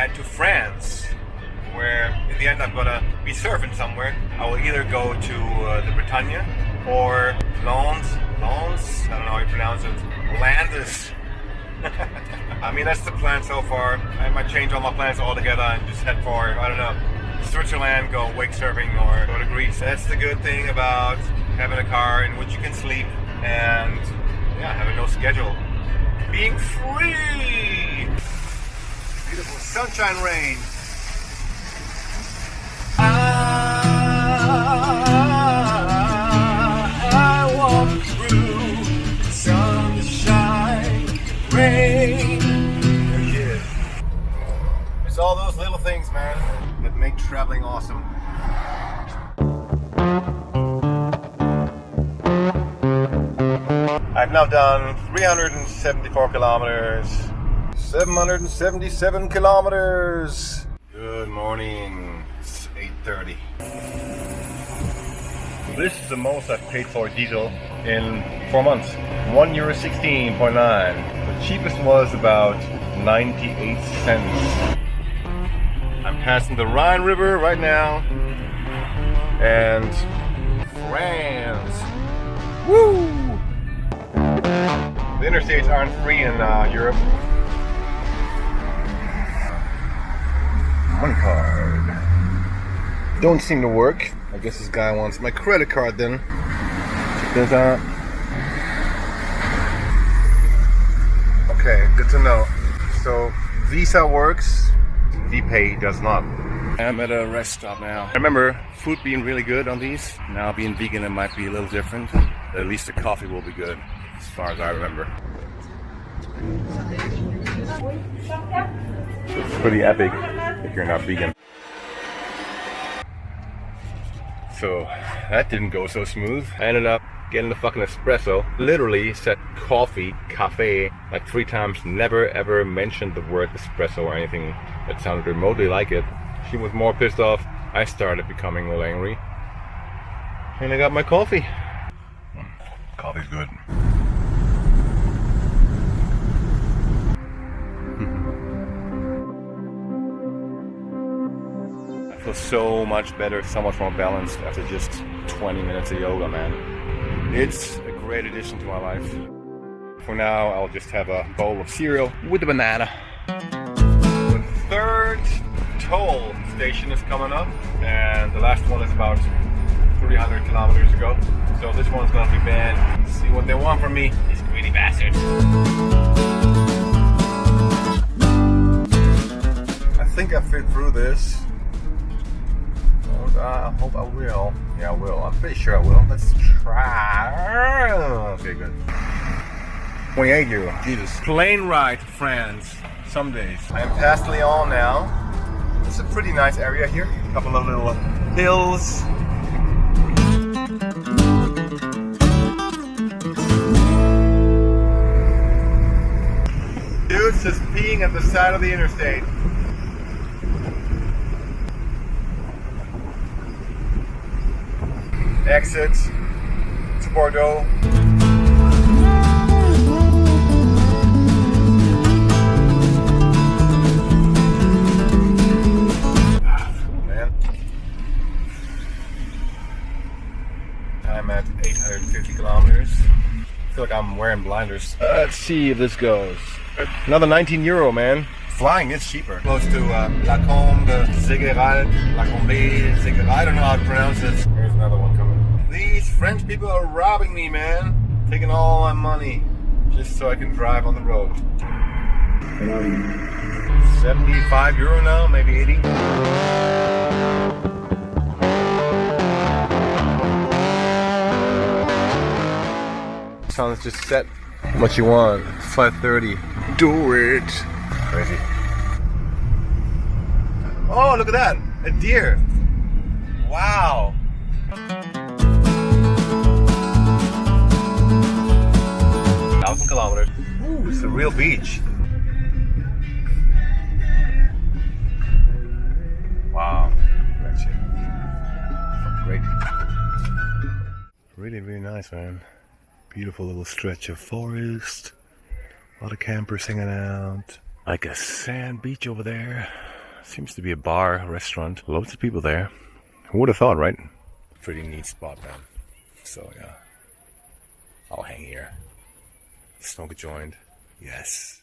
head to France, where in the end I'm gonna be surfing somewhere. I will either go to the Bretagne or Lens, I don't know how you pronounce it, Landis. I mean, that's the plan so far. I might change all my plans altogether and just head for, I don't know, Switzerland, go wake surfing, or go to Greece. That's the good thing about having a car in which you can sleep and, yeah, having no schedule. Being free! Beautiful sunshine rain. I walk through sunshine, rain. Yeah. It's all those little things, man, that make traveling awesome. I've now done 374 kilometers, 777 kilometers. Good morning. It's 8:30. This is the most I've paid for diesel in 4 months. €1.16.9. The cheapest was about 98 cents. I'm passing the Rhine River right now. And France. Woo! The interstates aren't free in Europe. Money card. Don't seem to work. I guess this guy wants my credit card then. Check this out. Okay, good to know. So Visa works, VPay does not. I'm at a rest stop now. I remember food being really good on these. Now being vegan, it might be a little different. At least the coffee will be good, as far as I remember. It's pretty epic if you're not vegan. So that didn't go so smooth. I ended up getting the fucking espresso. Literally said coffee, cafe, like 3 times. Never ever mentioned the word espresso or anything that sounded remotely like it. She was more pissed off. I started becoming a little angry. And I got my coffee. Coffee's good. I feel so much better, so much more balanced after just 20 minutes of yoga, man. It's a great addition to my life. For now, I'll just have a bowl of cereal with a banana. The third toll station is coming up, and the last one is about 300 kilometers ago. So this one's gonna be bad. Let's see what they want from me, these greedy bastards. I think I fit through this. I hope I will. Yeah, I will. I'm pretty sure I will. Let's try. Okay, good. 28 euro. Jesus. Plane ride to France. Some days. I am past Lyon now. It's a pretty nice area here. A couple of little hills. Dude's just peeing at the side of the interstate. Exit to Bordeaux. Man. I'm at 850 kilometers. I feel like I'm wearing blinders. Let's see if this goes. Another 19 euro, man. Flying is cheaper. Close to La Combe, Ségéral, La Combe, Ségéral. I don't know how to pronounce it. Here's another one coming. These French people are robbing me, man. Taking all my money just so I can drive on the road. 75 euro now, maybe 80. Sounds just set. What you want? 5:30. Do it. Crazy. Oh, look at that! A deer. Wow. 1,000 kilometers. Ooh, it's a real beach. Wow. That's it. Great. Really, really nice, man. Beautiful little stretch of forest. A lot of campers hanging out. Like a sand beach over there. Seems to be a bar, a restaurant. Loads of people there. Who would have thought, right? Pretty neat spot, man. So yeah, I'll hang here. Smoke a joint. Yes.